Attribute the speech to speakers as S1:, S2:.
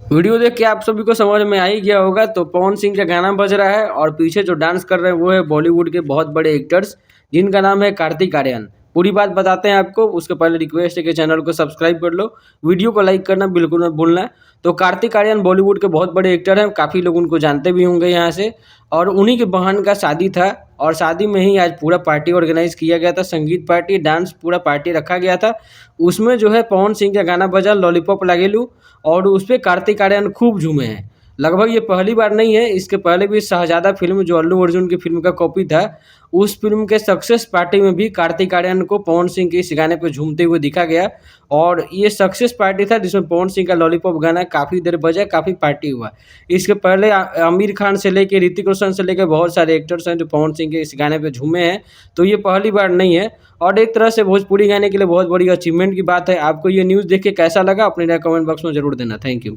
S1: Video देख के आप सभी को समझ में आ ही गया होगा। तो पवन सिंह का गाना बज रहा है और पीछे जो डांस कर रहे हैं वो है बॉलीवुड के बहुत बड़े एक्टर्स, जिनका नाम है कार्तिक आर्यन। पूरी बात बताते हैं आपको, उसके पहले रिक्वेस्ट है कि चैनल को सब्सक्राइब कर लो, वीडियो को लाइक करना बिल्कुल मत भूलना। तो कार्तिक आर्यन बॉलीवुड के बहुत बड़े एक्टर हैं, काफ़ी लोग उनको जानते भी होंगे यहाँ से। और उन्हीं की बहन का शादी था और शादी में ही आज पूरा पार्टी ऑर्गेनाइज किया गया था, संगीत पार्टी, डांस, पूरा पार्टी रखा गया था। उसमें जो है पवन सिंह का गाना बजा लॉलीपॉप लागेलू, और उस पे कार्तिक आर्यन खूब झूमे हैं। लगभग ये पहली बार नहीं है, इसके पहले भी शहजादा फिल्म जो अल्लू अर्जुन की फिल्म का कॉपी था, उस फिल्म के सक्सेस पार्टी में भी कार्तिक आर्यन को पवन सिंह के इस गाने पे झूमते हुए दिखा गया। और ये सक्सेस पार्टी था जिसमें पवन सिंह का लॉलीपॉप गाना काफ़ी देर बजा, काफ़ी पार्टी हुआ। इसके पहले आमिर खान से लेके ऋतिक रोशन से लेके बहुत सारे एक्टर्स हैं जो पवन सिंह के इस गाने पे झूमे हैं। तो ये पहली बार नहीं है और एक तरह से भोजपुरी गाने के लिए बहुत बड़ी अचीवमेंट की बात है। आपको ये न्यूज़ देख के कैसा लगा, अपने कमेंट बॉक्स में ज़रूर देना। Thank you.